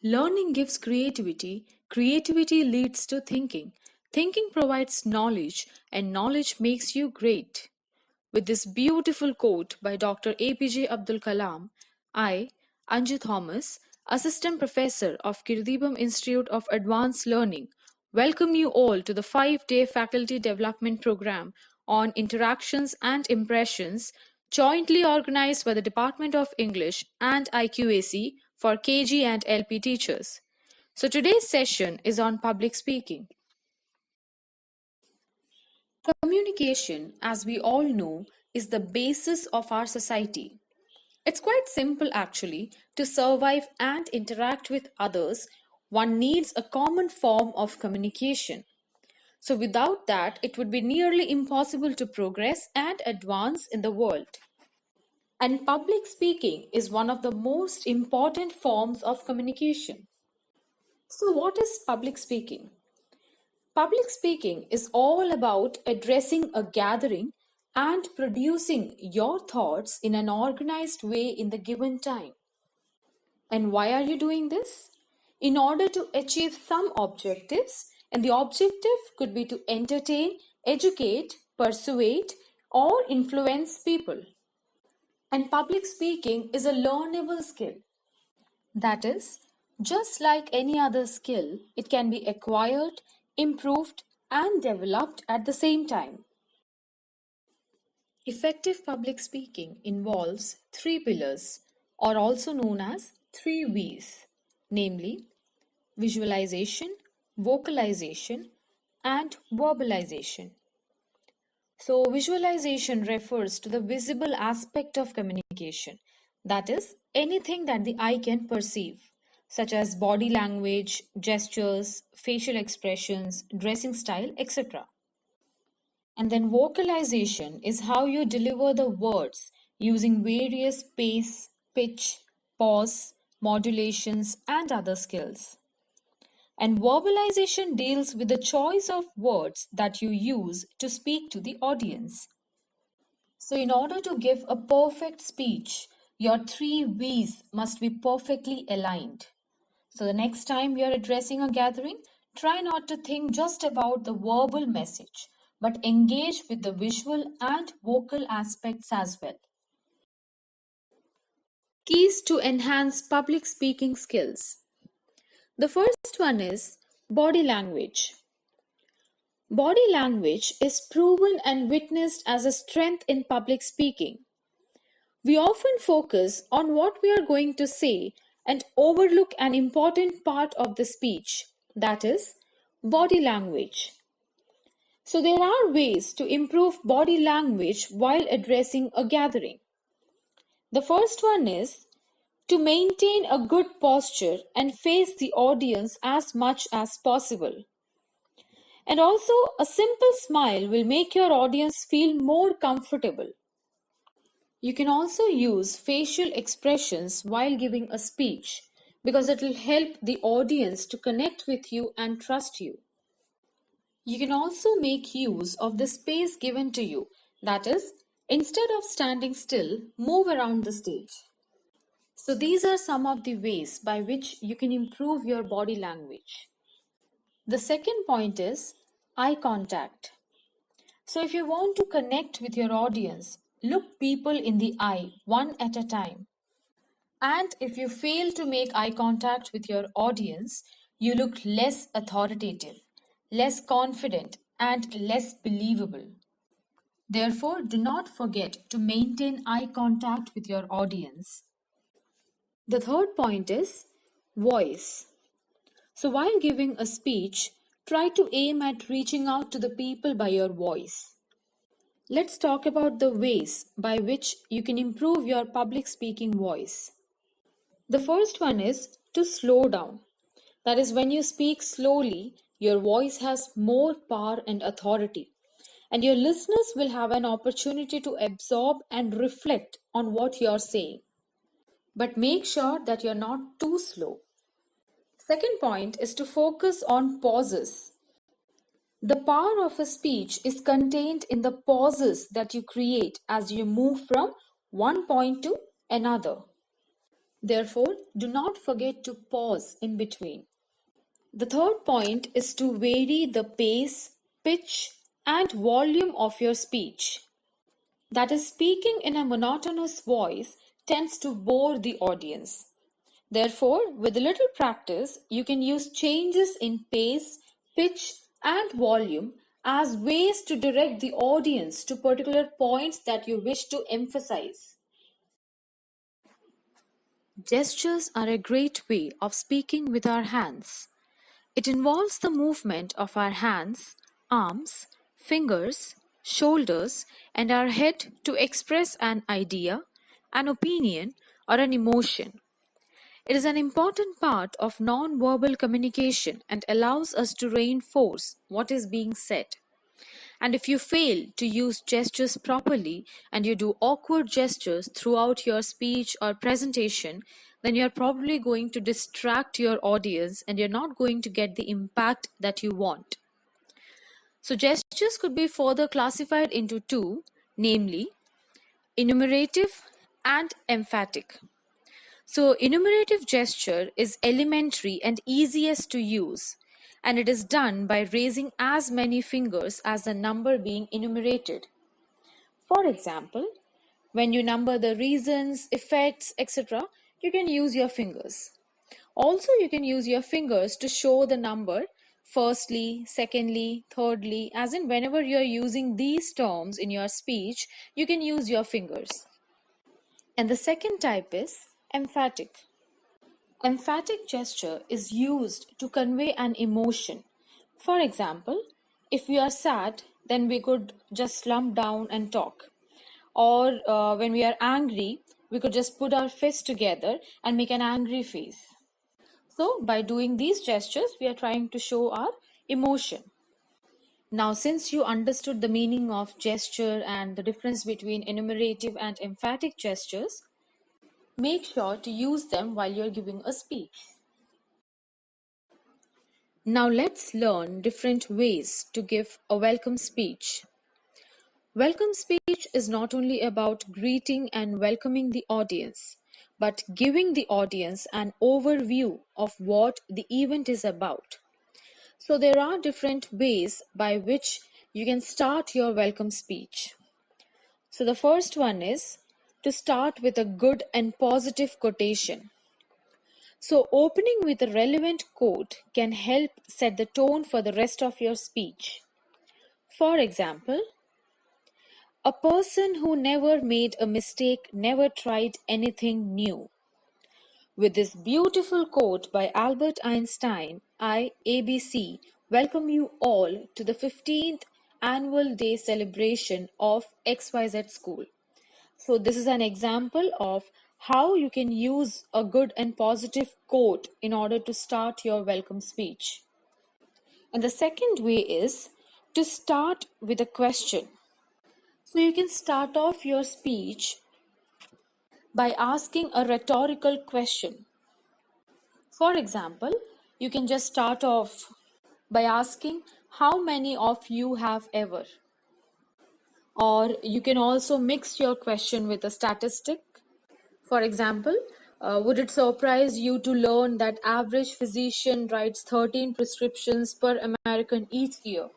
Learning gives creativity, creativity leads to thinking, thinking provides knowledge, and knowledge makes you great. With this beautiful quote by Dr. APJ Abdul Kalam, I, Anju Thomas, Assistant Professor of Kirdibam Institute of Advanced Learning, welcome you all to the 5-day Faculty Development Program on Interactions and Impressions, jointly organized by the Department of English and IQAC for KG and LP teachers. So today's session is on public speaking. Communication, as we all know, is the basis of our society. It's quite simple actually. To survive and interact with others, one needs a common form of communication. So without that, it would be nearly impossible to progress and advance in the world. And public speaking is one of the most important forms of communication. So what is public speaking? Public speaking is all about addressing a gathering and producing your thoughts in an organized way in the given time. And why are you doing this? In order to achieve some objectives, and the objective could be to entertain, educate, persuade, or influence people. And public speaking is a learnable skill. That is, just like any other skill, it can be acquired, improved, and developed at the same time. Effective public speaking involves three pillars, or also known as three V's, namely visualization, vocalization, and verbalization. So, visualization refers to the visible aspect of communication, that is, anything that the eye can perceive, such as body language, gestures, facial expressions, dressing style, etc. And then vocalization is how you deliver the words using various pace, pitch, pause, modulations, and other skills. And verbalization deals with the choice of words that you use to speak to the audience. So, in order to give a perfect speech, your three V's must be perfectly aligned. So, the next time you're addressing a gathering, try not to think just about the verbal message, but engage with the visual and vocal aspects as well. Keys to enhance public speaking skills. The first one is body language. Body language is proven and witnessed as a strength in public speaking. We often focus on what we are going to say and overlook an important part of the speech, that is, body language. So, there are ways to improve body language while addressing a gathering. The first one is to maintain a good posture and face the audience as much as possible. And also, a simple smile will make your audience feel more comfortable. You can also use facial expressions while giving a speech because it will help the audience to connect with you and trust you. You can also make use of the space given to you. That is, instead of standing still, move around the stage. So these are some of the ways by which you can improve your body language. The second point is eye contact. So if you want to connect with your audience, look people in the eye one at a time. And if you fail to make eye contact with your audience, you look less authoritative, less confident, and less believable. Therefore, do not forget to maintain eye contact with your audience. The third point is voice. So while giving a speech, try to aim at reaching out to the people by your voice. Let's talk about the ways by which you can improve your public speaking voice. The first one is to slow down. That is, when you speak slowly, your voice has more power and authority, and your listeners will have an opportunity to absorb and reflect on what you're saying. But make sure that you're not too slow. Second point is to focus on pauses. The power of a speech is contained in the pauses that you create as you move from one point to another. Therefore, do not forget to pause in between. The third point is to vary the pace, pitch, and volume of your speech. That is, speaking in a monotonous voice tends to bore the audience. Therefore, with a little practice, you can use changes in pace, pitch, and volume as ways to direct the audience to particular points that you wish to emphasize. Gestures are a great way of speaking with our hands. It involves the movement of our hands, arms, fingers, shoulders, and our head to express an idea, an opinion, or an emotion. It is an important part of non-verbal communication and allows us to reinforce what is being said. And if you fail to use gestures properly and you do awkward gestures throughout your speech or presentation, then you're probably going to distract your audience and you're not going to get the impact that you want. So, gestures could be further classified into two, namely enumerative and emphatic. So, enumerative gesture is elementary and easiest to use, and it is done by raising as many fingers as the number being enumerated. For example, when you number the reasons, effects, etc., you can use your fingers. Also, you can use your fingers to show the number firstly, secondly, thirdly, as in whenever you are using these terms in your speech, you can use your fingers. And the second type is emphatic. Emphatic gesture is used to convey an emotion. For example, if we are sad, then we could just slump down and talk. Or when we are angry, we could just put our fists together and make an angry face. So, by doing these gestures, we are trying to show our emotion. Now, since you understood the meaning of gesture and the difference between enumerative and emphatic gestures, make sure to use them while you're giving a speech. Now let's learn different ways to give a welcome speech. Welcome speech is not only about greeting and welcoming the audience, but giving the audience an overview of what the event is about. So there are different ways by which you can start your welcome speech. So the first one is to start with a good and positive quotation. So opening with a relevant quote can help set the tone for the rest of your speech. For example, a person who never made a mistake never tried anything new. With this beautiful quote by Albert Einstein, I, ABC, welcome you all to the 15th annual day celebration of XYZ School. So this is an example of how you can use a good and positive quote in order to start your welcome speech. And the second way is to start with a question. So you can start off your speech by asking a rhetorical question. For example, you can just start off by asking, how many of you have ever? Or you can also mix your question with a statistic. For example, would it surprise you to learn that average physician writes 13 prescriptions per American each year?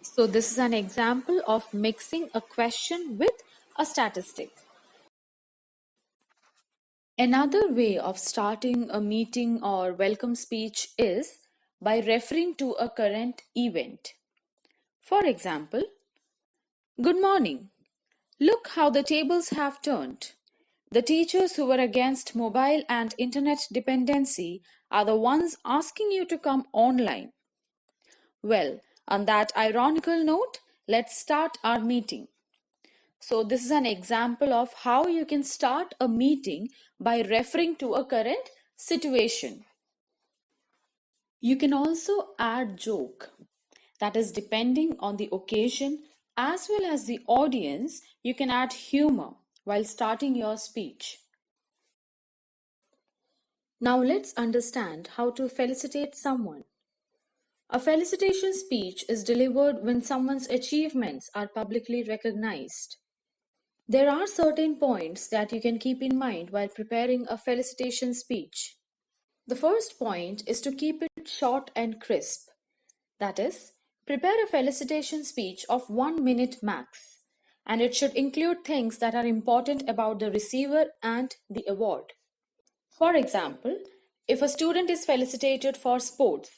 So this is an example of mixing a question with a statistic. Another way of starting a meeting or welcome speech is by referring to a current event. For example, good morning. Look how the tables have turned. The teachers who were against mobile and internet dependency are the ones asking you to come online. Well, on that ironical note, let's start our meeting. So this is an example of how you can start a meeting by referring to a current situation. You can also add joke. That is, depending on the occasion as well as the audience, you can add humor while starting your speech. Now let's understand how to felicitate someone. A felicitation speech is delivered when someone's achievements are publicly recognized. There are certain points that you can keep in mind while preparing a felicitation speech. The first point is to keep it short and crisp. That is, prepare a felicitation speech of 1 minute max, and it should include things that are important about the receiver and the award. For example, if a student is felicitated for sports,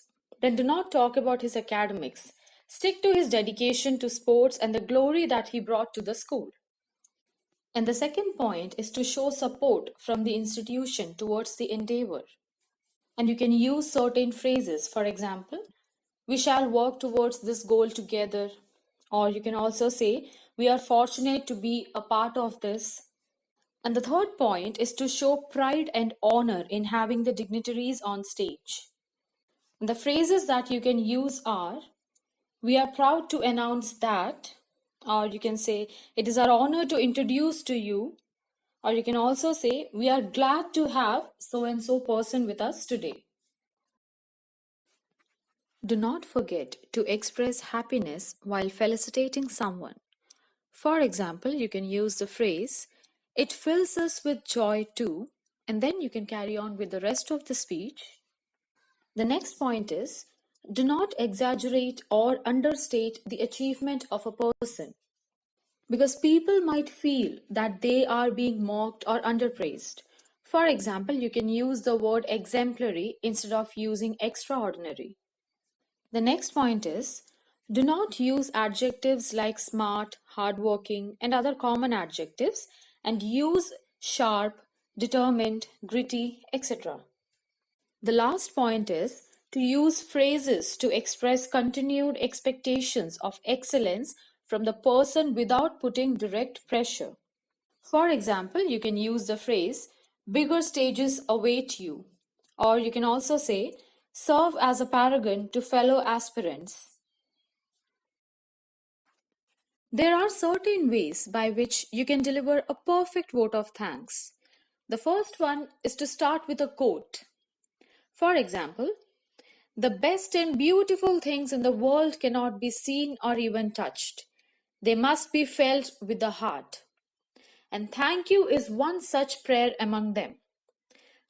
then do not talk about his academics. Stick to his dedication to sports and the glory that he brought to the school. And the second point is to show support from the institution towards the endeavor. And you can use certain phrases. For example, we shall work towards this goal together. Or you can also say, we are fortunate to be a part of this. And the third point is to show pride and honor in having the dignitaries on stage. And the phrases that you can use are, we are proud to announce that, or you can say, it is our honor to introduce to you, or you can also say, we are glad to have so and so person with us today. Do not forget to express happiness while felicitating someone. For example, you can use the phrase, it fills us with joy too, and then you can carry on with the rest of the speech. The next point is, do not exaggerate or understate the achievement of a person, because people might feel that they are being mocked or underpraised. For example, you can use the word exemplary instead of using extraordinary. The next point is, do not use adjectives like smart, hardworking, and other common adjectives, and use sharp, determined, gritty, etc. The last point is to use phrases to express continued expectations of excellence from the person without putting direct pressure. For example, you can use the phrase, bigger stages await you, or you can also say, serve as a paragon to fellow aspirants. There are certain ways by which you can deliver a perfect vote of thanks. The first one is to start with a quote. For example, the best and beautiful things in the world cannot be seen or even touched. They must be felt with the heart. And thank you is one such prayer among them.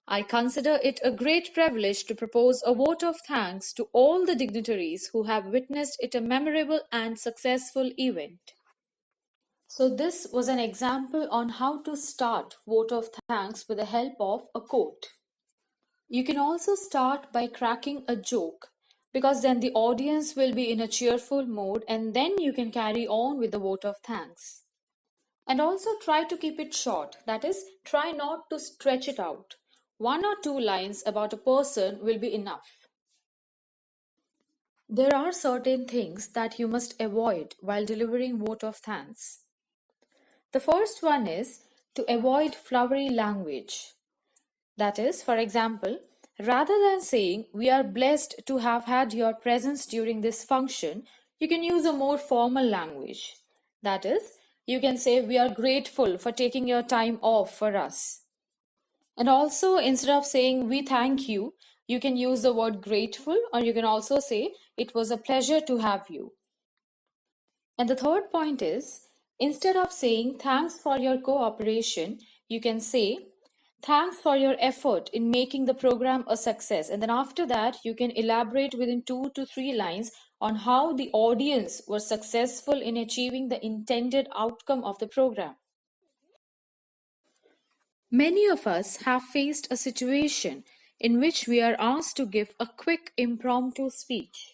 I consider it a great privilege to propose a vote of thanks to all the dignitaries who have witnessed it a memorable and successful event. So this was an example on how to start vote of thanks with the help of a quote. You can also start by cracking a joke, because then the audience will be in a cheerful mood and then you can carry on with the vote of thanks. And also try to keep it short, that is, try not to stretch it out. 1 or 2 lines about a person will be enough. There are certain things that you must avoid while delivering vote of thanks. The first one is to avoid flowery language. That is, for example, rather than saying, we are blessed to have had your presence during this function, you can use a more formal language. That is, you can say, we are grateful for taking your time off for us. And also, instead of saying, we thank you, you can use the word grateful, or you can also say, it was a pleasure to have you. And the third point is, instead of saying, thanks for your cooperation, you can say, thanks for your effort in making the program a success. And then after that, you can elaborate within 2 to 3 lines on how the audience was successful in achieving the intended outcome of the program. Many of us have faced a situation in which we are asked to give a quick impromptu speech.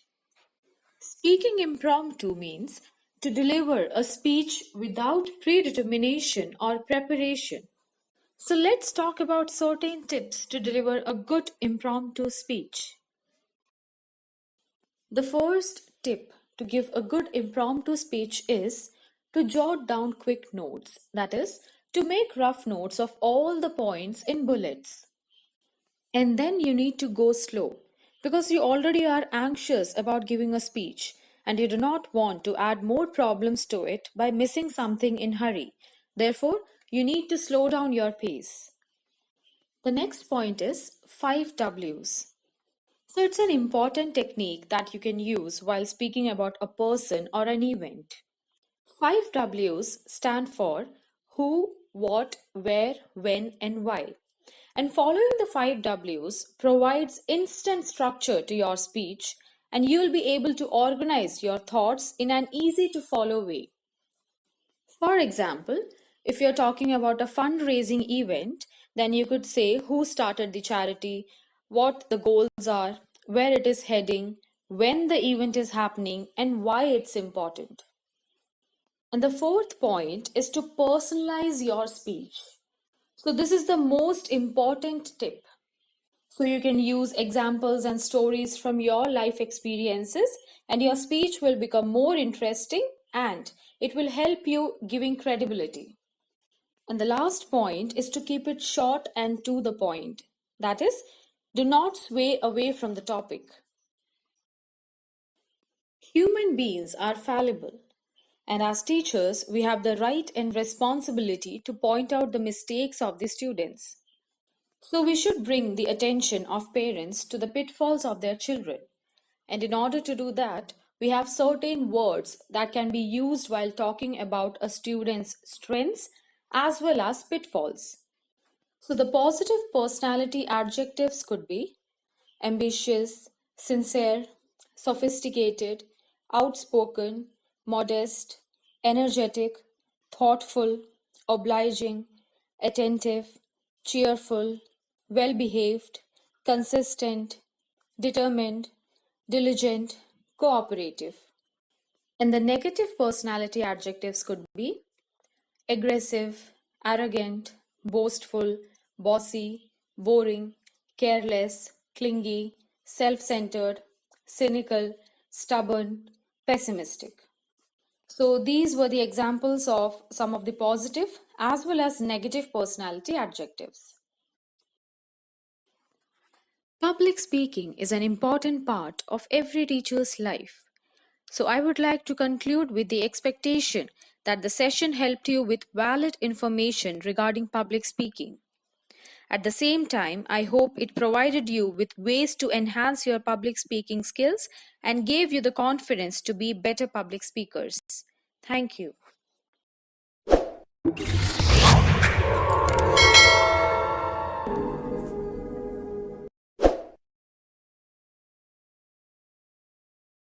Speaking impromptu means to deliver a speech without predetermination or preparation. So let's talk about certain tips to deliver a good impromptu speech. The first tip to give a good impromptu speech is to jot down quick notes, that is, to make rough notes of all the points in bullets. And then you need to go slow, because you already are anxious about giving a speech and you do not want to add more problems to it by missing something in hurry. Therefore, you need to slow down your pace. The next point is 5 W's. So it's an important technique that you can use while speaking about a person or an event. 5 W's stand for who, what, where, when, and why. And following the 5 Ws provides instant structure to your speech, and you'll be able to organize your thoughts in an easy to follow way. For example, if you're talking about a fundraising event, then you could say who started the charity, what the goals are, where it is heading, when the event is happening, and why it's important. And the fourth point is to personalize your speech. So, this is the most important tip. So, you can use examples and stories from your life experiences, and your speech will become more interesting and it will help you giving credibility. And the last point is to keep it short and to the point. That is, do not sway away from the topic. Human beings are fallible, and as teachers, we have the right and responsibility to point out the mistakes of the students. So we should bring the attention of parents to the pitfalls of their children. And in order to do that, we have certain words that can be used while talking about a student's strengths as well as pitfalls. So the positive personality adjectives could be ambitious, sincere, sophisticated, outspoken, modest, energetic, thoughtful, obliging, attentive, cheerful, well behaved, consistent, determined, diligent, cooperative. And the negative personality adjectives could be aggressive, arrogant, boastful, bossy, boring, careless, clingy, self centered, cynical, stubborn, pessimistic. So, these were the examples of some of the positive as well as negative personality adjectives. Public speaking is an important part of every teacher's life. So, I would like to conclude with the expectation that the session helped you with valid information regarding public speaking. At the same time, I hope it provided you with ways to enhance your public speaking skills and gave you the confidence to be better public speakers. Thank you.